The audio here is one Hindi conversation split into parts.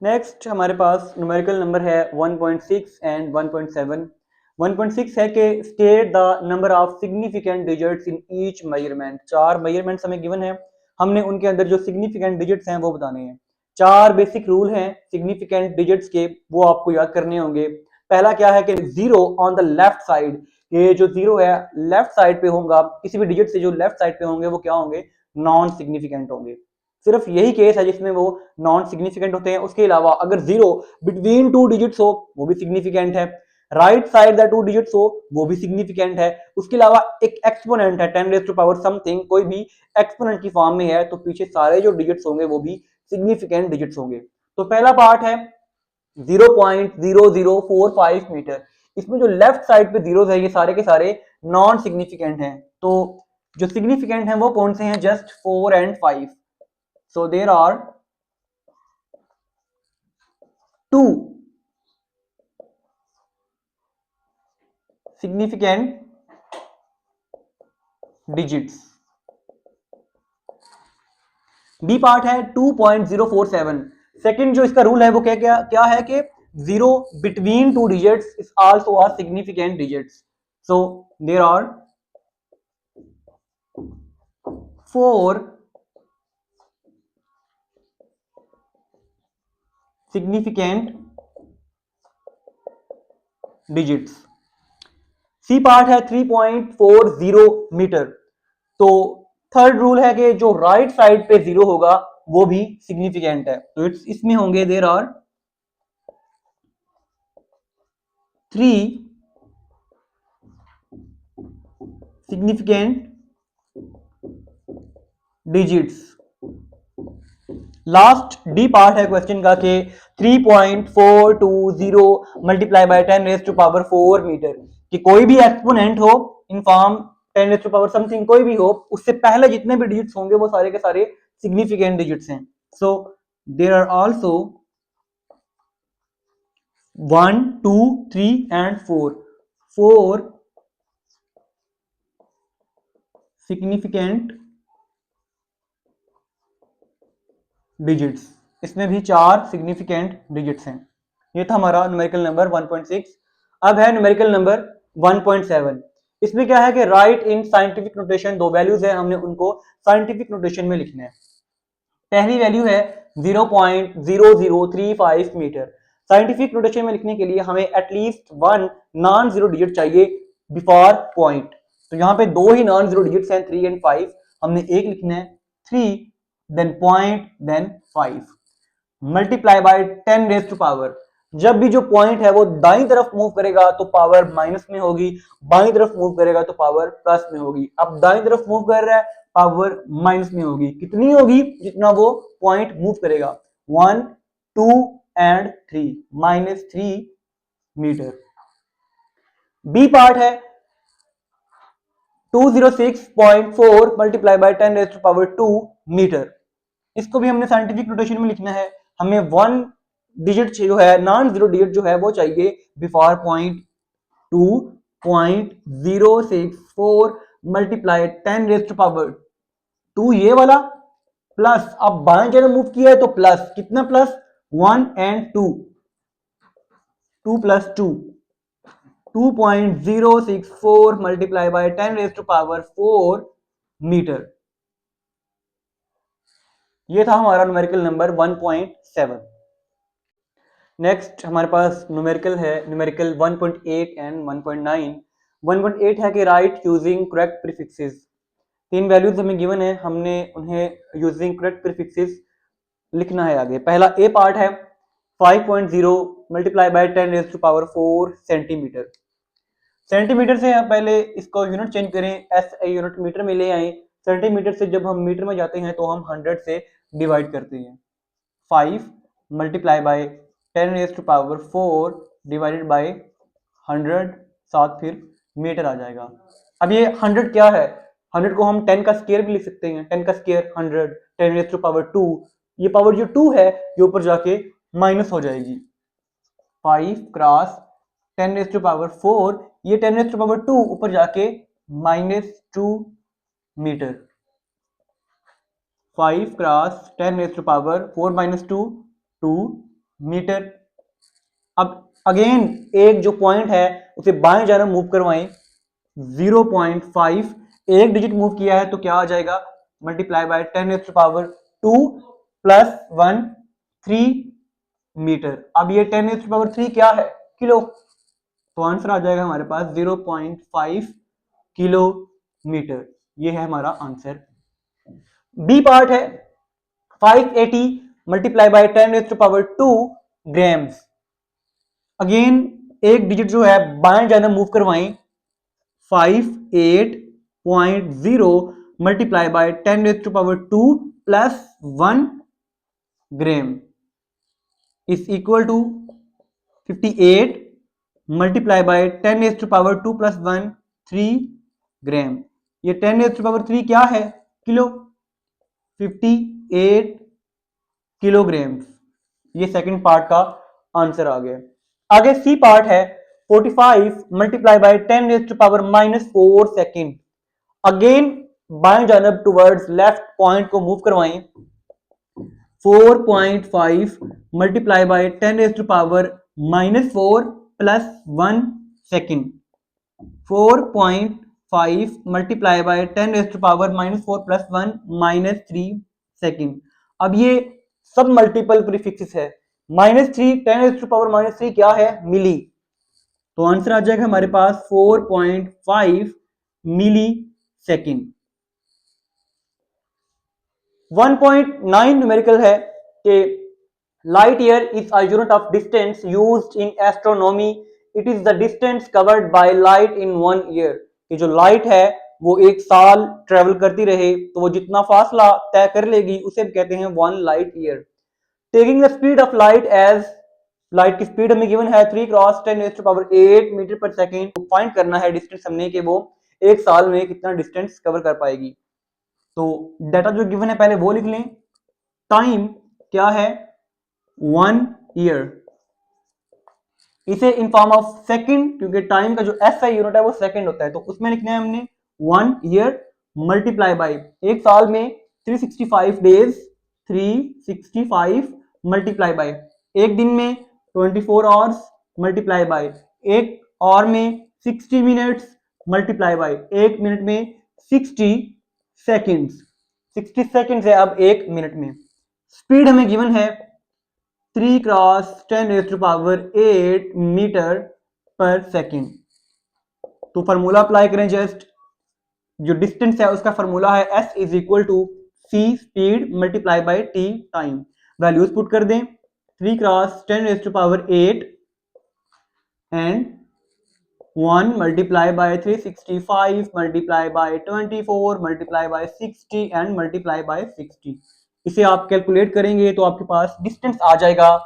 नेक्स्ट हमारे पास न्यूमेरिकल नंबर है 1.6 एंड 1.7। 1.6 है कि state the number of significant digits in each measurement. 4 measurements हमें गिवन है, हमने उनके अंदर जो सिग्निफिकेंट डिजिट्स हैं वो बताने हैं। 4 बेसिक रूल हैं सिग्निफिकेंट डिजिट्स के, वो आपको याद करने होंगे। पहला क्या है कि zero on the left side, ये जो जीरो है लेफ्ट साइड पे होगा, किसी भी डिजिट से जो लेफ्ट साइड पे होंगे वो क्या होंगे, नॉन सिग्निफिकेंट होंगे। सिर्फ यही केस है जिसमें वो नॉन सिग्निफिकेंट होते हैं। उसके अलावा अगर जीरो बिटवीन 2 डिजिट्स हो वो भी सिग्निफिकेंट है, राइट साइड द 2 डिजिट्स हो वो भी सिग्निफिकेंट है। उसके अलावा एक एक्सपोनेंट है 10 रेज़ टू पावर समथिंग, कोई भी एक्सपोनेंट की फॉर्म में है तो पीछे सारे जो डिजिट्स होंगे वो भी सिग्निफिकेंट डिजिट्स होंगे। तो पहला पार्ट है 0.0045 मीटर। इसमें जो लेफ्ट साइड पे जीरोस है ये सारे के सारे नॉन सिग्निफिकेंट हैं। तो जो सिग्निफिकेंट हैं वो कौन से हैं, just 4 and 5। So there are 2 significant digits। B part है 2.047। सेकंड जो इसका रूल है वो क्या है कि zero between 2 digits is also are significant digits. So there are 4 significant digits। C part है 3.40 मीटर। तो थर्ड रूल है कि जो राइट साइड पे जीरो होगा वो भी सिग्निफिकेंट है, तो इसमें होंगे there are 3 significant digits. Last D part है क्वेश्चन का कि 3.420 multiply by 10 raise to power 4 metre, कि कोई भी एक्सपोनेंट हो in form 10 raise to power something कोई भी हो, उससे पहले जितने भी डिजिट्स होंगे वो सारे के सारे सिग्निफिकेंट डिजिट्स हैं। So there are also 1 2 3 and 4 significant digits. इसमें भी 4 सिग्निफिकेंट डिजिट्स हैं। ये था हमारा न्यूमेरिकल नंबर 1.6। अब है न्यूमेरिकल नंबर 1.7। इसमें क्या है कि right in scientific notation, 2 values है, हमने उनको साइंटिफिक नोटेशन में लिखना है। पहली वैल्यू है 0.0035 मीटर। साइंटिफिक नोटेशन में लिखने के लिए हमें एटलीस्ट 1 नॉन जीरो डिजिट चाहिए बिफोर पॉइंट। तो यहाँ पे 2 ही नॉन जीरो डिजिट्स हैं 3 एंड 5, हमने एक लिखना है 3 then point then 5 multiply by 10 raise to power. जब भी जो पॉइंट है वो दाईं तरफ मूव करेगा तो पावर माइनस में होगी, बाईं तरफ मूव करेगा तो पावर प्लस में होगी। अब दाईं तरफ मूव कर रहा है, पावर माइनस में होगी, कितनी होगी, जितना वो पॉइंट मूव करेगा, 1 2 एंड 3 -3 मीटर। बी पार्ट है 206.4 multiply by 10 raise to power 2 metre. इसको भी हमने साइंटिफिक नोटेशन में लिखना है। हमें 1 डिजिट जो है नॉन जीरो डिजिट जो है वो चाहिए before point. 2.064 multiply 10 raise to power 2 ये वाला प्लस, अब बाएं तरफ मूव किया है तो प्लस, कितना plus, 1 and 2, 2 plus 2, 2.064 multiply by 10 raise to power 4 metre. ये था हमारा न्यूमेरिकल नंबर 1.7। नेक्स्ट हमारे पास न्यूमेरिकल है न्यूमेरिकल 1.8 एंड 1.9। 1.8 है कि write using correct prefixes. 3 values हमें गिवन है, हमने उन्हें यूजिंग करेक्ट प्रीफिक्सेस लिखना है आगे। पहला ए पार्ट है 5.0 multiply by 10 raise to power 4 centimetre. Centimetre से हम पहले इसको यूनिट चेंज करें, एस यूनिट मीटर में ले आए। सेंटीमीटर से जब हम मीटर में जाते हैं तो हम 100 से डिवाइड करते हैं। 5 multiply by 10 raise to power 4 divided by 100, साथ फिर मीटर आ जाएगा। अब ये 100 क्या है, 100 को हम 10 का स्क्वायर भी लिख सकते हैं। 10 का स्क्वायर 100, 10 रेज़ टू पावर 2, ये पावर जो 2 है ये ऊपर जाके माइनस हो जाएगी। 5 क्रॉस 10 रेज़ टू पावर 4, ये 10 रेज़ टू पावर 2 ऊपर जाके -2 metre. 5 cross 10 raise to power 4 - 2 2 metre. अब अगेन एक जो पॉइंट है उसे बाएं जानब मूव करवाएं, 0.5 एक डिजिट मूव किया है तो क्या आ जाएगा, मल्टीप्लाई बाय 10⁻² प्लस 1 3 मीटर। अब ये 10⁻³ क्या है, किलो, तो आंसर आ जाएगा हमारे पास 0.5 किलोमीटर। ये है हमारा आंसर। बी पार्ट है 580 मल्टीप्लाई बाय 10⁻² ग्राम्स। अगेन एक डिजिट जो है बाएं जानब मूव करवाएं, 58.0 multiply by 10⁻² plus 1 gram is equal to 58 multiply by 10⁻² plus 1 3 gram. ये 10⁻³ क्या है, किलो, 58 किलोग्राम। ये सेकंड पार्ट का आंसर आ गया। आगे सी पार्ट है 45 मल्टीप्लाई बाय 10⁻⁻⁴ सेकेंड। अगेन बाएं जानब टुवर्ड्स लेफ्ट पॉइंट को मूव करवाएं, 4.5 multiply by 10⁻⁻⁴ plus 1 second. 4.5 multiply by 10⁻⁻⁴ plus 1 -3 second. अब ये सब मल्टीपल प्रीफिक्सेस है, -3 10⁻⁻³ क्या है, मिली, तो आंसर आ जाएगा हमारे पास 4.5 मिली सेकेंड। 1.9 न्यूमेरिकल है कि light year is a unit of distance used in astronomy, it is the distance covered by light in 1 year. कि जो लाइट है वो एक साल ट्रेवल करती रहे तो वो जितना फासला तय कर लेगी उसे कहते हैं 1 light year. Taking the speed of light as, light की स्पीड हमें गिवन है 3 क्रॉस 10⁸ मीटर पर सेकेंड। तो फाइंड करना है डिस्टेंस हमने कि वो एक साल में कितना डिस्टेंस कवर कर पाएगी। तो डाटा जो गिवन है पहले वो लिख लें। टाइम क्या है, 1 ईयर, इसे इन फॉर्म ऑफ सेकंड, क्योंकि टाइम का जो एसआई यूनिट है वो सेकंड होता है, तो उसमें लिखना है हमने 1 ईयर मल्टीप्लाई बाय, एक साल में 365 डेज, 365 मल्टीप्लाई बाय, एक दिन में 24 आवर्स मल्टीप्लाई बाय, एक आवर में 60 मिनट्स मल्टीप्लाई बाय, एक मिनट में 60 सेकेंड्स, 60 सेकेंड्स है अब एक मिनट में। स्पीड हमें गिवन है 3 क्रॉस 10⁸ मीटर पर सेकेंड। तो फार्मूला अप्लाई करें, जस्ट जो डिस्टेंस है उसका फार्मूला है s is equal to c speed multiply by t time. Values put कर दें, 3 cross 10⁸ and 1 multiply by 365 multiply by 24 multiply by 60 and multiply by 60। इसे आप कैलकुलेट करेंगे तो आपके पास डिस्टेंस आ जाएगा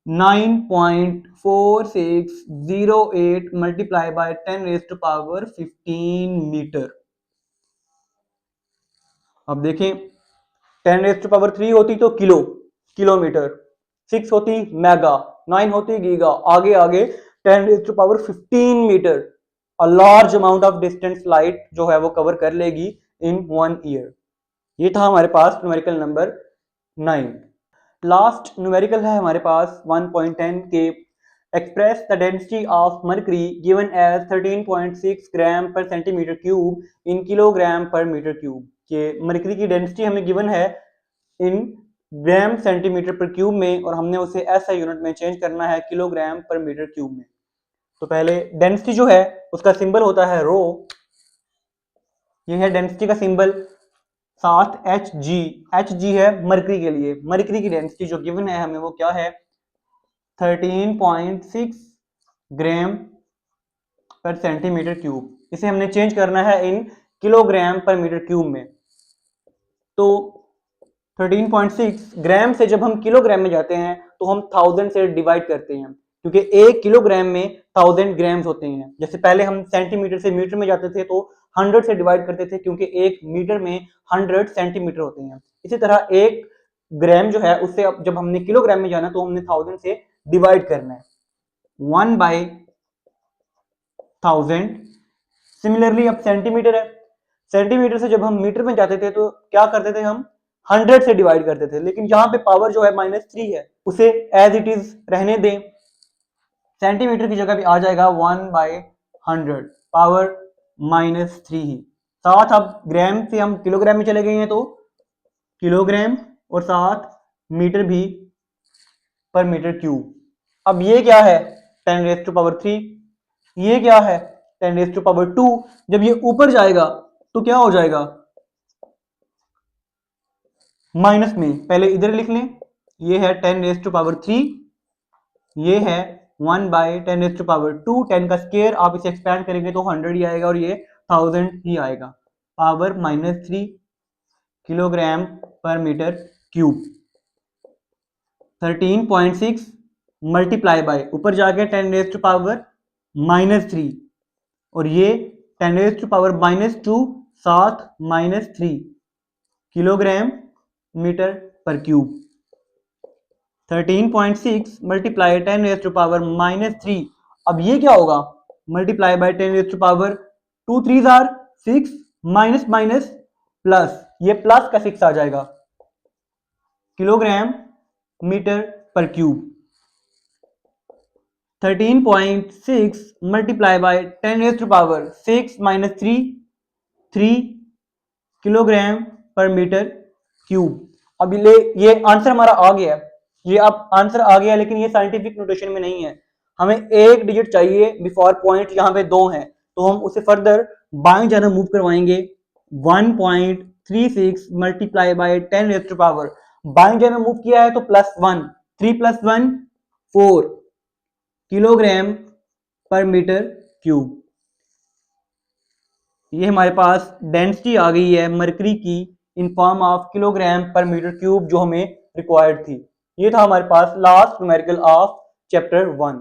9.4608 मल्टीप्लाई बाय 10⁻15 मीटर। अब देखें 10⁻³ होती तो किलोमीटर, 6 होती मेगा, 9 होती गीगा, आगे आगे 10⁻15 metre. A large amount of distance light जो है वो कवर कर लेगी इन 1 ईयर। ये था हमारे पास न्यूमेरिकल नंबर 9। लास्ट न्यूमेरिकल है हमारे पास 1.10 के express the density of mercury given as 13.6 gram per centimetre cube in kilogram per metre cube. के मर्करी की डेंसिटी हमें गिवन है इन ग्राम सेंटीमीटर पर क्यूब में और हमने उसे ऐसा यूनिट में चेंज करना है किलोग्राम पर मीटर क्यूब में। तो पहले डेंसिटी जो है उसका सिंबल होता है रो, ये है डेंसिटी का सिंबल, साथ Hg है मर्करी के लिए। मर्करी की डेंसिटी जो गिवन है हमें वो क्या है 13.6 ग्राम पर सेंटीमीटर क्यूब। इसे हमने चेंज करना है इन किलोग्राम पर मीटर क्यूब में। तो 13.6 ग्राम से जब हम किलोग्राम में जाते हैं तो हम 1000 से डिवाइड करते हैं, क्योंकि एक किलोग्राम में 1000 ग्राम्स होते हैं। जैसे पहले हम सेंटीमीटर से मीटर में जाते थे तो 100 से डिवाइड करते थे, क्योंकि एक मीटर में 100 सेंटीमीटर होते हैं। इसी तरह एक ग्राम जो है उससे अब जब हमने किलोग्राम में जाना तो हमने 1000 से डिवाइड करना है, 1/1000। सिमिलरली अब सेंटीमीटर है, सेंटीमीटर से जब हम मीटर में जाते थे तो क्या करते थे, हम 100 से डिवाइड करते थे, लेकिन यहाँ पे पावर जो है -3 है, उसे एज इट इज रहने दें, सेंटीमीटर की जगह भी आ जाएगा 1/100 पावर -3 ही। साथ अब ग्राम से हम किलोग्राम में चले गए हैं तो किलोग्राम और साथ मीटर भी पर मीटर क्यूब। अब ये क्या है 10⁻3, ये क्या है 10⁻2। जब ये ऊपर जाएगा तो क्या हो जाएगा माइनस में, पहले इधर लिख लें, ये है 10⁻3, ये है 1/10⁻2, 10 का स्क्वायर, आप इसे एक्सपेंड करेंगे तो 100 ही आएगा और ये 1000 ही आएगा, power -3 kilogram per metre cube. 13.6 multiply by ऊपर जाके 10⁻³ और ये 10⁻⁻2 साथ -3 kilogram metre per cube. 13.6 multiply 10⁻⁻3, अब ये क्या होगा मल्टीप्लाई बाय 10⁻2 3 आर 6 माइनस माइनस प्लस, ये प्लस का 6 आ जाएगा kilogram metre per cube. 13.6 multiply by 10⁻6 minus 3 kilogram per metre cube. अब ये आंसर हमारा आ गया है, ये अब आंसर आ गया, लेकिन ये साइंटिफिक नोटेशन में नहीं है, हमें एक डिजिट चाहिए बिफोर पॉइंट, यहाँ पे 2 हैं तो हम उसे फर्दर बाएं जाना मूव करवाएंगे। 1.36 मल्टीप्लाई बाय 10⁻, बाएं जाना मूव किया है तो +1, 3 + 1 4 किलोग्राम पर मीटर क्यूब। ये हमारे पास डेंसिटी आ गई है मरकरी की in form of kilogram per metre cube जो हमें रिक्वायर्ड थी। ये था हमारे पास लास्ट न्यूमेरिकल ऑफ चैप्टर 1।